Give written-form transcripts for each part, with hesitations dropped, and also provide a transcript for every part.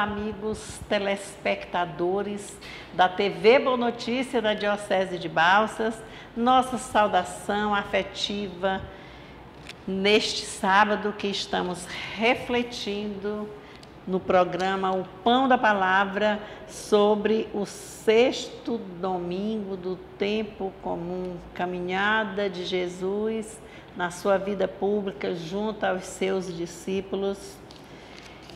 amigos telespectadores da TV Boa Notícia da Diocese de Balsas. Nossa saudação afetiva neste sábado que estamos refletindo no programa O Pão da Palavra sobre o 6º domingo do tempo comum, caminhada de Jesus na sua vida pública junto aos seus discípulos.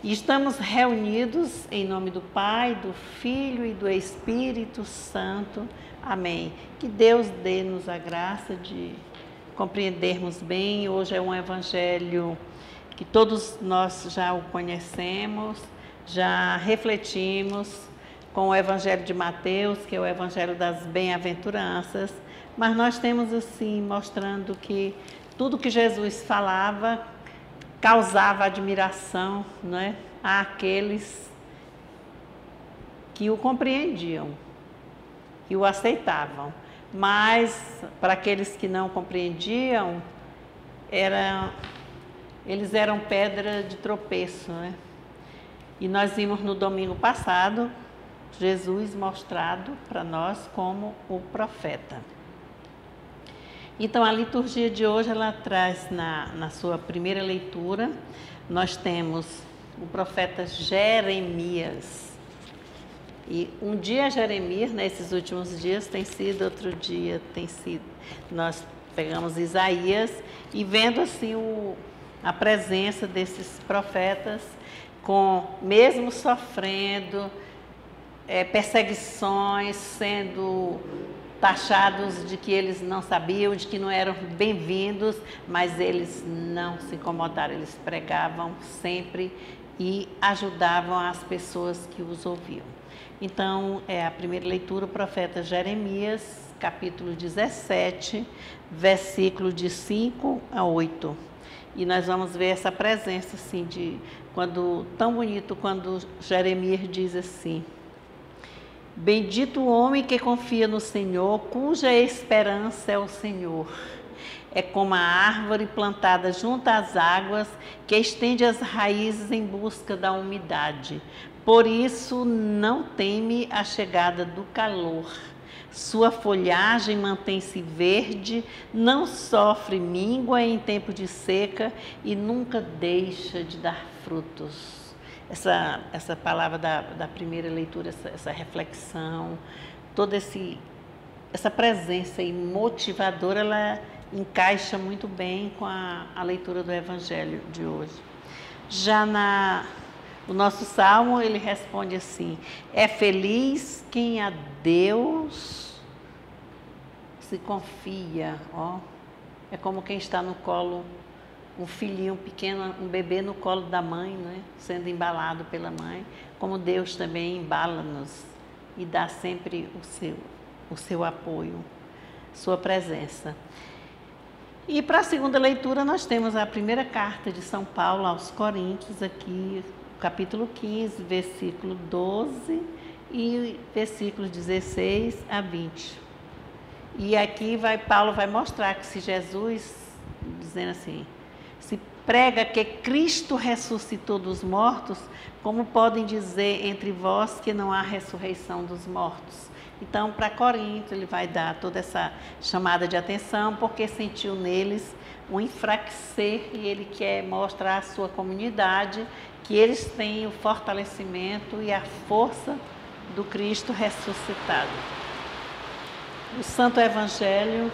E estamos reunidos em nome do Pai, do Filho e do Espírito Santo. Amém. Que Deus dê-nos a graça de compreendermos bem. Hoje é um evangelho que todos nós já o conhecemos, já refletimos com o evangelho de Mateus, que é o evangelho das bem-aventuranças, mas nós temos assim, mostrando que tudo que Jesus falava causava admiração, não é? Àqueles que o compreendiam, que o aceitavam. Mas para aqueles que não compreendiam, eles eram pedra de tropeço, né? E nós vimos no domingo passado Jesus mostrado para nós como o profeta. Então, a liturgia de hoje, ela traz na sua primeira leitura, nós temos o profeta Jeremias. E um dia Jeremias, nesses últimos dias, tem sido, outro dia tem sido. Nós pegamos Isaías e vendo assim a presença desses profetas, mesmo sofrendo perseguições, sendo taxados de que eles não sabiam, de que não eram bem-vindos, mas eles não se incomodaram, eles pregavam sempre e ajudavam as pessoas que os ouviam. Então, é a primeira leitura, o profeta Jeremias, capítulo 17, versículo de 5 a 8. E nós vamos ver essa presença, assim, tão bonito, quando Jeremias diz assim: bendito o homem que confia no Senhor, cuja esperança é o Senhor. É como a árvore plantada junto às águas, que estende as raízes em busca da umidade. Por isso não teme a chegada do calor. Sua folhagem mantém-se verde, não sofre míngua em tempo de seca e nunca deixa de dar frutos. Essa palavra da primeira leitura, essa reflexão, toda essa presença motivadora, ela encaixa muito bem com a leitura do Evangelho de hoje. Já o nosso salmo, ele responde assim: é feliz quem a Deus se confia. É como quem está no colo, um filhinho pequeno, um bebê no colo da mãe, né? Sendo embalado pela mãe, como Deus também embala-nos e dá sempre o seu apoio, sua presença. E para a segunda leitura nós temos a primeira carta de São Paulo aos Coríntios, aqui, capítulo 15, versículo 12 e versículos 16 a 20. E aqui Paulo vai mostrar que se Jesus, dizendo assim, se prega que Cristo ressuscitou dos mortos, como podem dizer entre vós que não há ressurreição dos mortos? Então, para Corinto, ele vai dar toda essa chamada de atenção, porque sentiu neles um enfraquecer e ele quer mostrar à sua comunidade que eles têm o fortalecimento e a força do Cristo ressuscitado. O Santo Evangelho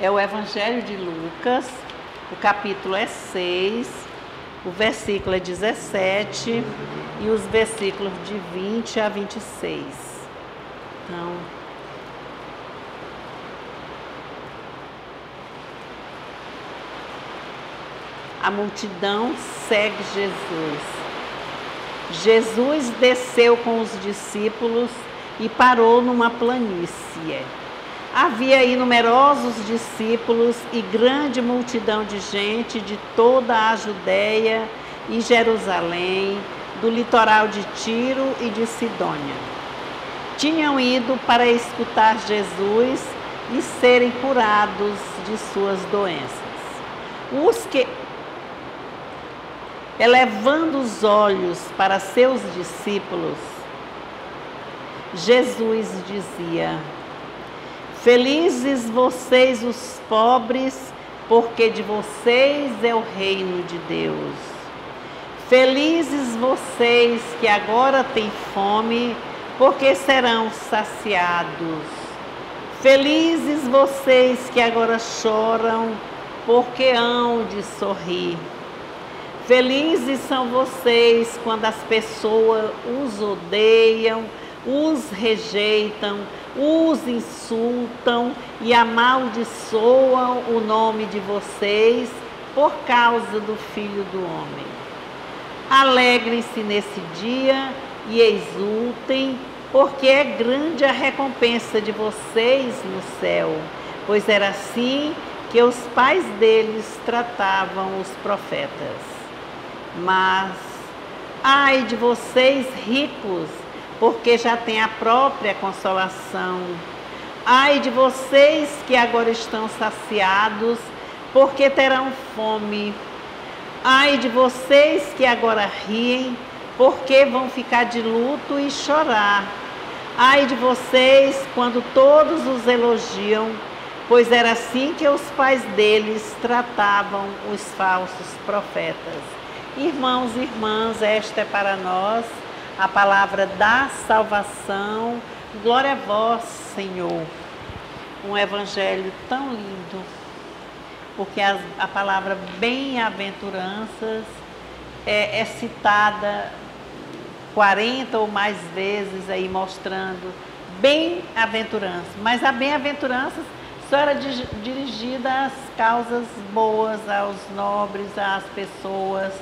é o Evangelho de Lucas, o capítulo é 6, o versículo é 17 e os versículos de 20 a 26. Então, a multidão segue Jesus. Jesus desceu com os discípulos e parou numa planície. Havia aí numerosos discípulos e grande multidão de gente de toda a Judéia e Jerusalém, do litoral de Tiro e de Sidônia. Tinham ido para escutar Jesus e serem curados de suas doenças. elevando os olhos para seus discípulos, Jesus dizia: felizes vocês os pobres, porque de vocês é o reino de Deus. Felizes vocês que agora têm fome, porque serão saciados. Felizes vocês que agora choram, porque hão de sorrir. Felizes são vocês quando as pessoas os odeiam, os rejeitam, os insultam e amaldiçoam o nome de vocês por causa do Filho do Homem. Alegrem-se nesse dia e exultem, porque é grande a recompensa de vocês no céu, pois era assim que os pais deles tratavam os profetas. Mas, ai de vocês ricos, porque já têm a própria consolação. Ai de vocês que agora estão saciados, porque terão fome. Ai de vocês que agora riem, porque vão ficar de luto e chorar. Ai de vocês quando todos os elogiam, pois era assim que os pais deles tratavam os falsos profetas. Irmãos e irmãs, esta é para nós a palavra da salvação. Glória a vós, Senhor. Um evangelho tão lindo, porque a palavra bem-aventuranças é citada 40 ou mais vezes aí, mostrando bem-aventurança. Mas a bem-aventurança só era dirigida às causas boas, aos nobres, às pessoas.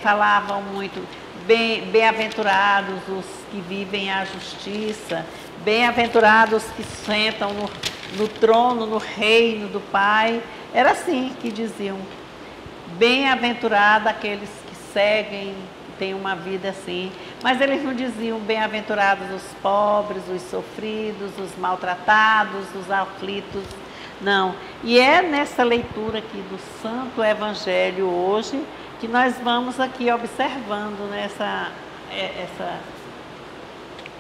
Falavam muito, bem-aventurados os que vivem a justiça, bem-aventurados que sentam no trono, no reino do Pai. Era assim que diziam, bem-aventurado aqueles que seguem, que têm uma vida assim. Mas eles não diziam bem-aventurados os pobres, os sofridos, os maltratados, os aflitos. Não. E é nessa leitura aqui do Santo Evangelho hoje que nós vamos aqui observando essa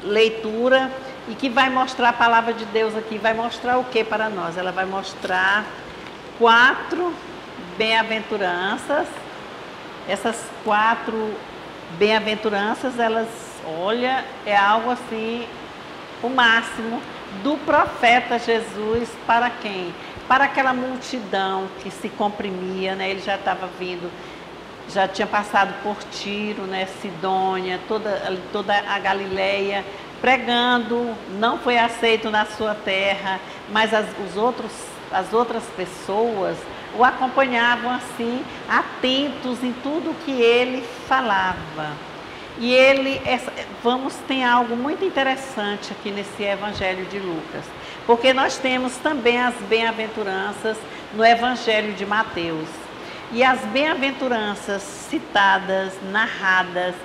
leitura, e que vai mostrar a palavra de Deus aqui. Vai mostrar o que para nós? Ela vai mostrar 4 bem-aventuranças. Essas 4 bem-aventuranças, elas, olha, é algo assim, o máximo do profeta Jesus para quem? Para aquela multidão que se comprimia, né? Ele já estava vindo, já tinha passado por Tiro, né? Sidônia, toda a Galileia, pregando, não foi aceito na sua terra, mas as outras pessoas o acompanhavam assim, atentos em tudo que ele falava. E tem algo muito interessante aqui nesse Evangelho de Lucas, porque nós temos também as bem-aventuranças no Evangelho de Mateus. E as bem-aventuranças citadas, narradas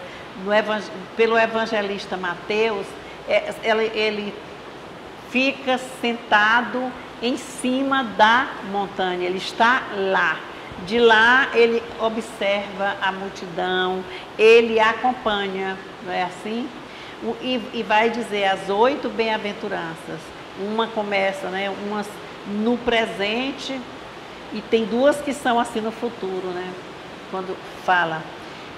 pelo evangelista Mateus, ele fica sentado em cima da montanha, ele está lá. De lá ele observa a multidão, ele acompanha, não é assim? E vai dizer as 8 bem-aventuranças. Uma começa, né, umas no presente, e tem 2 que são assim no futuro, né? Quando fala.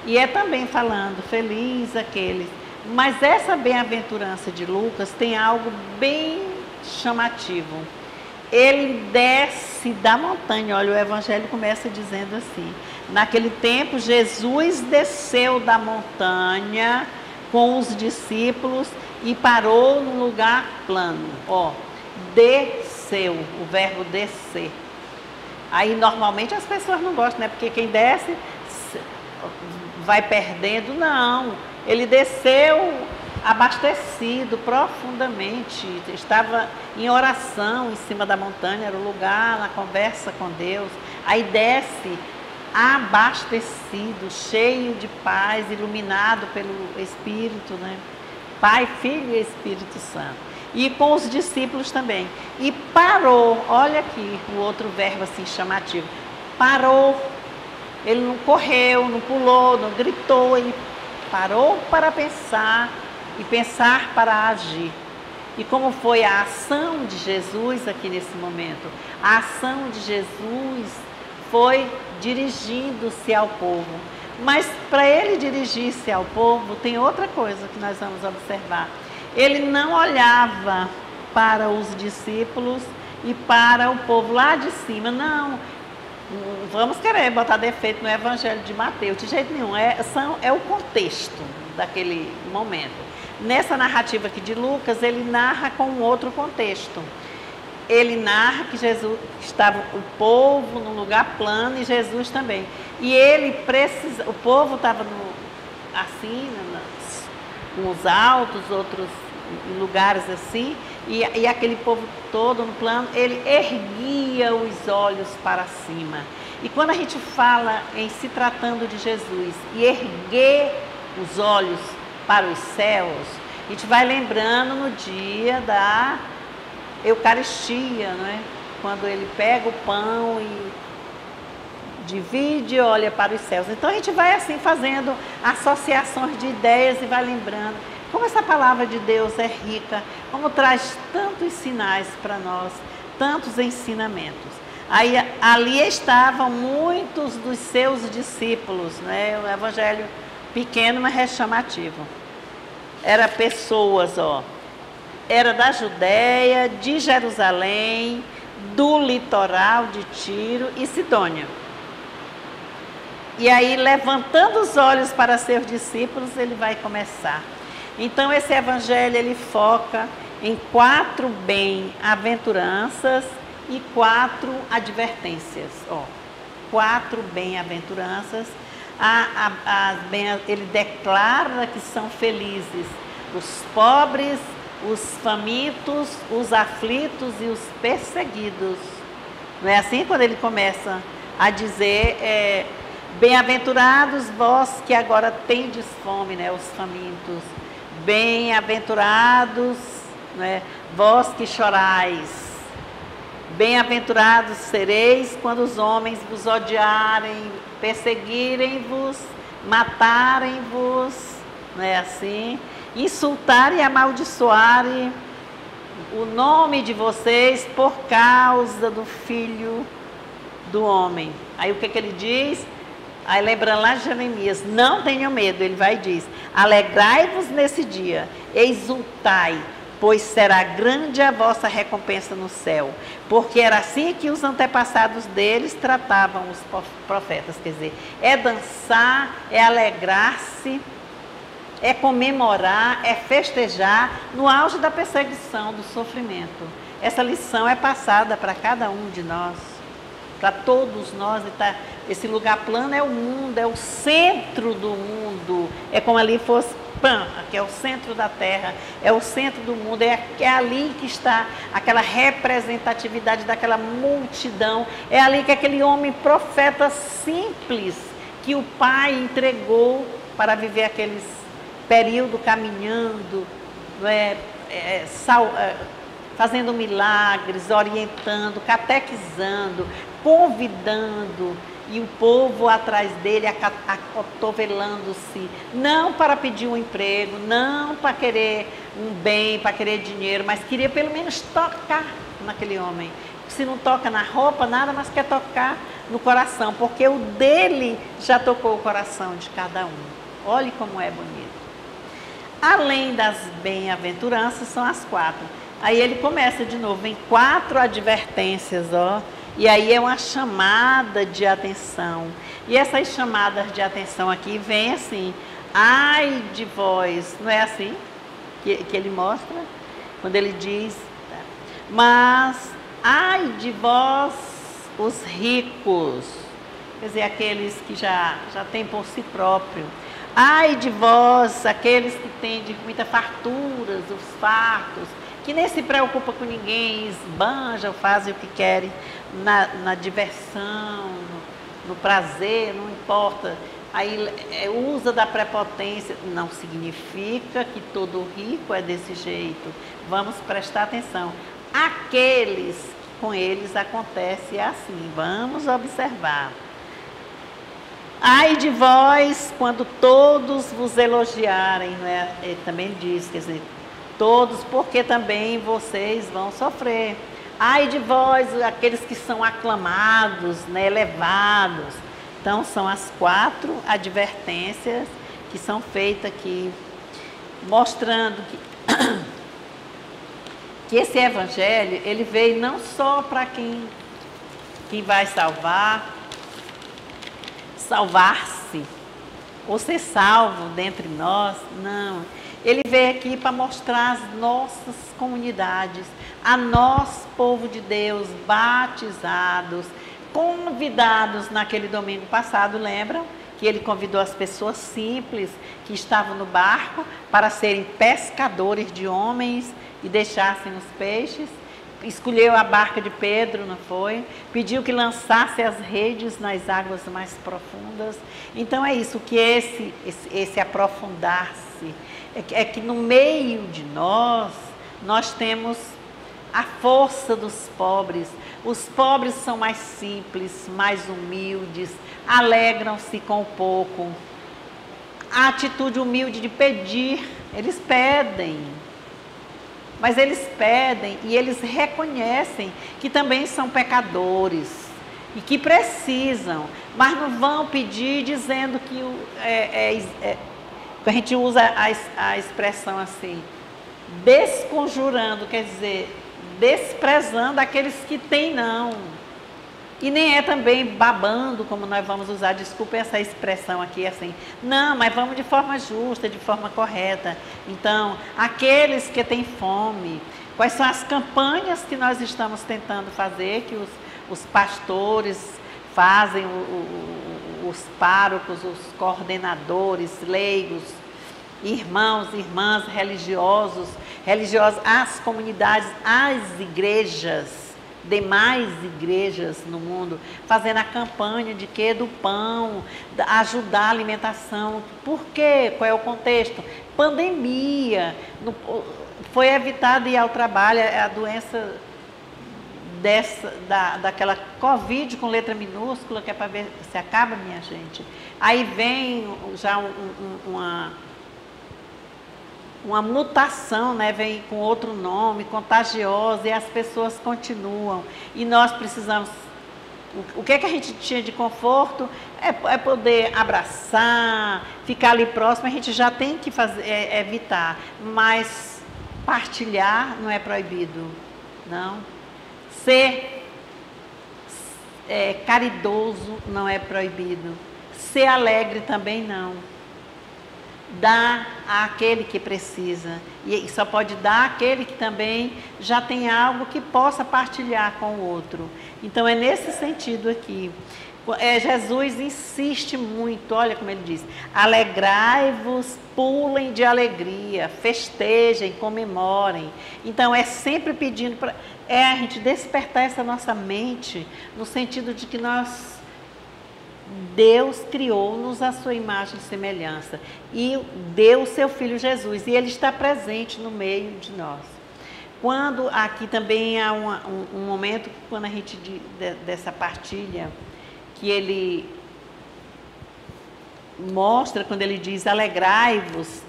E é também falando, feliz aqueles. Mas essa bem-aventurança de Lucas tem algo bem chamativo. Ele desce da montanha. Olha, o Evangelho começa dizendo assim: naquele tempo, Jesus desceu da montanha com os discípulos e parou num lugar plano. Ó, desceu, o verbo descer. Aí, normalmente, as pessoas não gostam, né? Porque quem desce vai perdendo. Não, ele desceu abastecido profundamente, estava em oração em cima da montanha, era o lugar, na conversa com Deus. Aí desce abastecido, cheio de paz, iluminado pelo Espírito, né? Pai, Filho e Espírito Santo. E com os discípulos também. E parou, olha aqui o outro verbo assim chamativo, parou Ele não correu, não pulou, não gritou, ele parou para pensar e pensar para agir. E como foi a ação de Jesus aqui nesse momento? A ação de Jesus foi dirigindo-se ao povo. Mas para ele dirigir-se ao povo, tem outra coisa que nós vamos observar. Ele não olhava para os discípulos e para o povo lá de cima, não. Vamos querer botar defeito no Evangelho de Mateus, de jeito nenhum. É o contexto daquele momento. Nessa narrativa aqui de Lucas, ele narra com um outro contexto. Ele narra que Jesus estava o povo num lugar plano e Jesus também. E o povo estava assim, uns altos, outros em lugares assim, e aquele povo todo no plano, ele erguia os olhos para cima. E quando a gente fala em se tratando de Jesus e erguer os olhos para os céus, a gente vai lembrando no dia da Eucaristia, não é? Quando ele pega o pão e divide e olha para os céus. Então a gente vai assim fazendo associações de ideias e vai lembrando como essa palavra de Deus é rica, como traz tantos sinais para nós, tantos ensinamentos. Aí ali estavam muitos dos seus discípulos, né? O evangelho pequeno, mas é chamativo. Era pessoas, era da Judéia, de Jerusalém, do litoral de Tiro e Sidônia. E aí, levantando os olhos para seus discípulos, ele vai começar. Então, esse evangelho, ele foca em 4 bem-aventuranças e 4 advertências. 4 bem-aventuranças. Ele declara que são felizes os pobres, os famintos, os aflitos e os perseguidos. Não é assim quando ele começa a dizer, bem-aventurados vós que agora tendes fome, né, os famintos. Bem-aventurados, né, vós que chorais. Bem-aventurados sereis quando os homens vos odiarem, perseguirem-vos, matarem-vos, não é assim? Insultarem e amaldiçoarem o nome de vocês por causa do Filho do Homem. Aí o que ele diz? Aí lembrando lá de Jeremias, não tenham medo, ele vai e diz, alegrai-vos nesse dia, exultai, pois será grande a vossa recompensa no céu. Porque era assim que os antepassados deles tratavam os profetas. Quer dizer, é dançar, é alegrar-se, é comemorar, é festejar no auge da perseguição, do sofrimento. Essa lição é passada para cada um de nós, para todos nós. Esse lugar plano é o mundo, é o centro do mundo. É como ali fosse que é o centro da terra, é o centro do mundo, é ali que está aquela representatividade daquela multidão, é ali que aquele homem profeta simples, que o Pai entregou para viver aqueles período caminhando, fazendo milagres, orientando, catequizando, convidando, e o povo atrás dele acotovelando-se, não para pedir um emprego, não para querer um bem, para querer dinheiro, mas queria pelo menos tocar naquele homem. Se não toca na roupa, nada, mas quer tocar no coração, porque o dele já tocou o coração de cada um. Olhe como é bonito. Além das bem-aventuranças, são as 4. Aí ele começa de novo em 4 advertências, e aí é uma chamada de atenção. E essas chamadas de atenção aqui vem assim, ai de vós, não é assim que ele mostra? Quando ele diz, mas ai de vós os ricos, quer dizer, aqueles que já têm por si próprio. Ai de vós, aqueles que têm de muita farturas, os fartos, que nem se preocupa com ninguém, esbanjam, fazem o que querem na diversão, no prazer, não importa. Aí usa da prepotência, não significa que todo rico é desse jeito. Vamos prestar atenção. Aqueles, com eles acontece assim, vamos observar. Ai de vós, quando todos vos elogiarem, não é? Ele também diz, quer dizer, todos, porque também vocês vão sofrer. Ai de vós, aqueles que são aclamados, né, elevados. Então, são as 4 advertências que são feitas aqui, mostrando que esse evangelho, ele veio não só para quem vai salvar-se, ou ser salvo dentre nós, não. Ele veio aqui para mostrar as nossas comunidades, a nós, povo de Deus, batizados, convidados naquele domingo passado, lembram? Que ele convidou as pessoas simples que estavam no barco para serem pescadores de homens e deixassem os peixes. Escolheu a barca de Pedro, não foi? Pediu que lançasse as redes nas águas mais profundas. Então é isso, que esse aprofundar-se, é que no meio de nós temos a força dos pobres. Os pobres são mais simples, mais humildes, alegram-se com o pouco. A atitude humilde de pedir, eles pedem. Mas eles pedem e eles reconhecem que também são pecadores e que precisam, mas não vão pedir dizendo que a gente usa a expressão assim, desconjurando, quer dizer, desprezando aqueles que têm, não. E nem é também babando, como nós vamos usar, desculpa essa expressão aqui, assim. Não, mas vamos de forma justa, de forma correta. Então, aqueles que têm fome, quais são as campanhas que nós estamos tentando fazer, que os pastores fazem, os párocos, os coordenadores, leigos, irmãos, irmãs, religiosos, as comunidades, as igrejas, demais igrejas no mundo, fazendo a campanha de quê? Do pão, ajudar a alimentação. Por quê? Qual é o contexto? Pandemia, foi evitado ir ao trabalho, a doença daquela Covid com letra minúscula, que é para ver se acaba, minha gente. Aí vem já uma mutação, né, vem com outro nome, contagiosa, e as pessoas continuam. E nós precisamos, o que é que a gente tinha de conforto? É poder abraçar, ficar ali próximo, a gente já tem que evitar. Mas partilhar não é proibido, não. Ser caridoso não é proibido. Ser alegre também não. Dá àquele que precisa, e só pode dar àquele que também já tem algo que possa partilhar com o outro. Então é nesse sentido aqui. Jesus insiste muito, olha como ele diz: alegrai-vos, pulem de alegria, festejem, comemorem. Então é sempre pedindo para a gente despertar essa nossa mente, no sentido de que Deus criou-nos a sua imagem e semelhança e deu o seu Filho Jesus, e Ele está presente no meio de nós. Quando aqui também há um momento, quando a gente, dessa partilha, que Ele mostra, quando Ele diz alegrai-vos,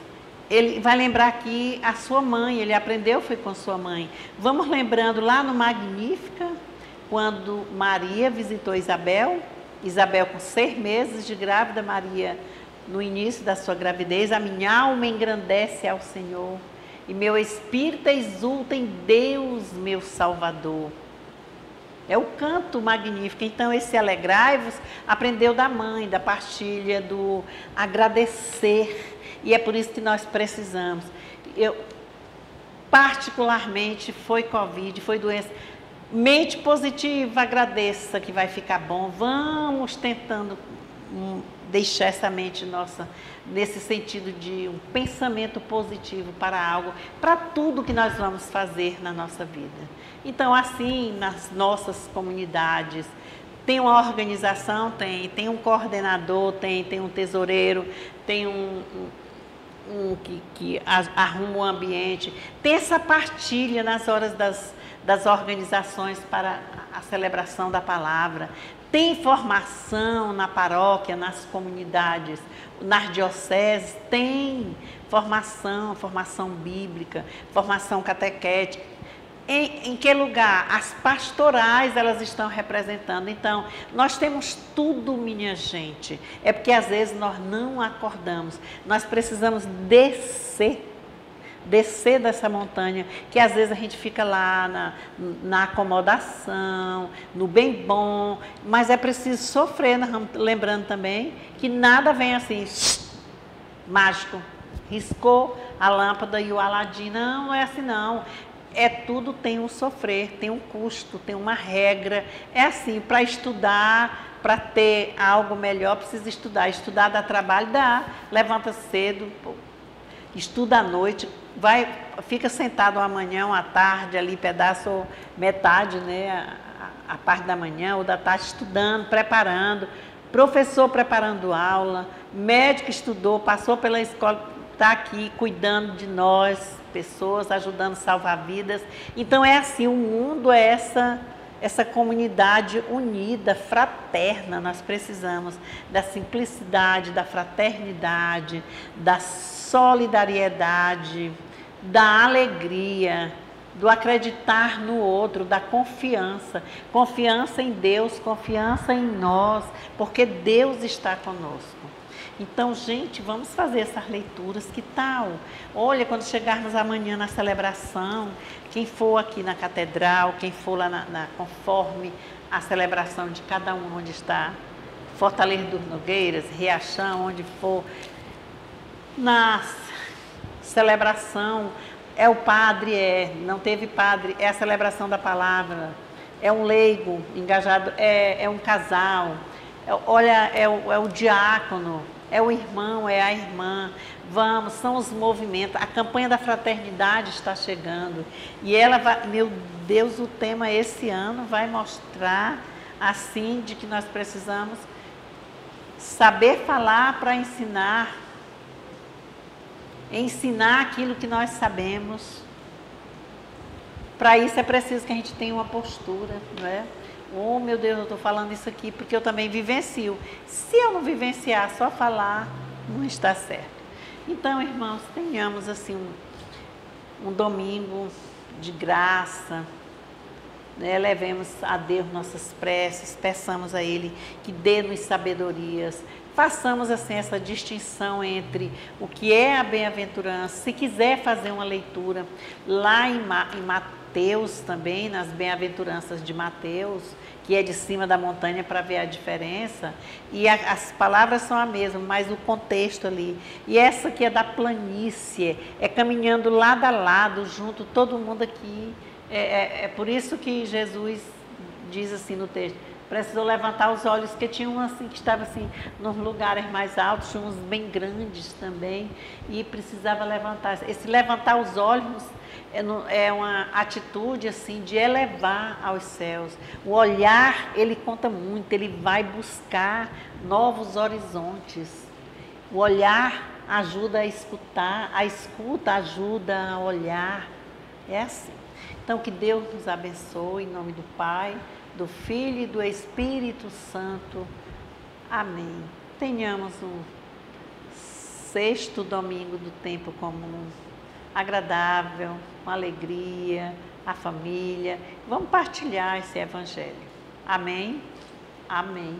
Ele vai lembrar aqui a sua mãe, Ele aprendeu, foi com sua mãe. Vamos lembrando lá no Magnífica, quando Maria visitou Isabel com 6 meses de grávida, Maria, no início da sua gravidez: a minha alma engrandece ao Senhor, e meu espírito exulta em Deus, meu Salvador. É o canto magnífico. Então, esse alegrai-vos aprendeu da mãe, da partilha, do agradecer, e é por isso que nós precisamos. Eu, particularmente, foi Covid, foi doença. Mente positiva, agradeça que vai ficar bom. Vamos tentando deixar essa mente nossa nesse sentido de um pensamento positivo para algo, para tudo que nós vamos fazer na nossa vida. Então, assim, nas nossas comunidades, tem uma organização, tem um coordenador, tem um tesoureiro, tem que arruma o ambiente, tem essa partilha nas horas das organizações para a celebração da palavra. Tem formação na paróquia, nas comunidades, nas dioceses, tem formação bíblica, formação catequética. Em que lugar? As pastorais, elas estão representando. Então, nós temos tudo, minha gente. É porque às vezes nós não acordamos. Nós precisamos descer dessa montanha, que às vezes a gente fica lá na acomodação, no bem bom, mas é preciso sofrer, lembrando também que nada vem assim, mágico, riscou a lâmpada e o Aladim, não é assim não. Tudo tem um sofrer, tem um custo, tem uma regra. É assim, para estudar, para ter algo melhor, precisa estudar. Estudar dá trabalho, dá. Levanta cedo, estuda à noite, fica sentado uma manhã, uma tarde, ali, pedaço ou metade, né? A parte da manhã ou da tarde, estudando, preparando. Professor preparando aula, médico estudou, passou pela escola, está aqui cuidando de nós, pessoas, ajudando a salvar vidas. Então é assim, o mundo é essa comunidade unida, fraterna. Nós precisamos da simplicidade, da fraternidade, da solidariedade, da alegria, do acreditar no outro, da confiança. Confiança em Deus, confiança em nós, porque Deus está conosco. Então, gente, vamos fazer essas leituras, que tal? Olha, quando chegarmos amanhã na celebração, quem for aqui na catedral, quem for lá conforme a celebração de cada um, onde está, Fortaleza dos Nogueiras, Riachão, onde for, na celebração, é o padre, não teve padre, é a celebração da palavra, é um leigo engajado, é um casal, é o diácono, é o irmão, é a irmã. Vamos, são os movimentos. A campanha da fraternidade está chegando. E ela vai, meu Deus, o tema esse ano vai mostrar, assim, de que nós precisamos saber falar para ensinar aquilo que nós sabemos. Para isso é preciso que a gente tenha uma postura, não é? Oh, meu Deus, eu estou falando isso aqui porque eu também vivencio. Se eu não vivenciar, só falar, não está certo. Então, irmãos, tenhamos assim um domingo de graça, né? Levemos a Deus nossas preces, peçamos a Ele que dê-nos sabedorias. Façamos assim essa distinção entre o que é a bem-aventurança. Se quiser fazer uma leitura lá em Mateus também, nas bem-aventuranças de Mateus, que é de cima da montanha, para ver a diferença, e as palavras são a mesma, mas o contexto ali. E essa que é da planície, é caminhando lado a lado, junto, todo mundo aqui. É por isso que Jesus diz assim no texto, precisou levantar os olhos, que tinha um assim, que estava assim, nos lugares mais altos, tinha uns bem grandes também, e precisava levantar. Esse levantar os olhos é uma atitude assim de elevar aos céus. O olhar, ele conta muito, ele vai buscar novos horizontes. O olhar ajuda a escutar, a escuta ajuda a olhar. É assim. Então, que Deus nos abençoe, em nome do Pai, do Filho e do Espírito Santo. Amém. Tenhamos um sexto domingo do tempo comum, agradável, com alegria, a família. Vamos partilhar esse evangelho. Amém? Amém.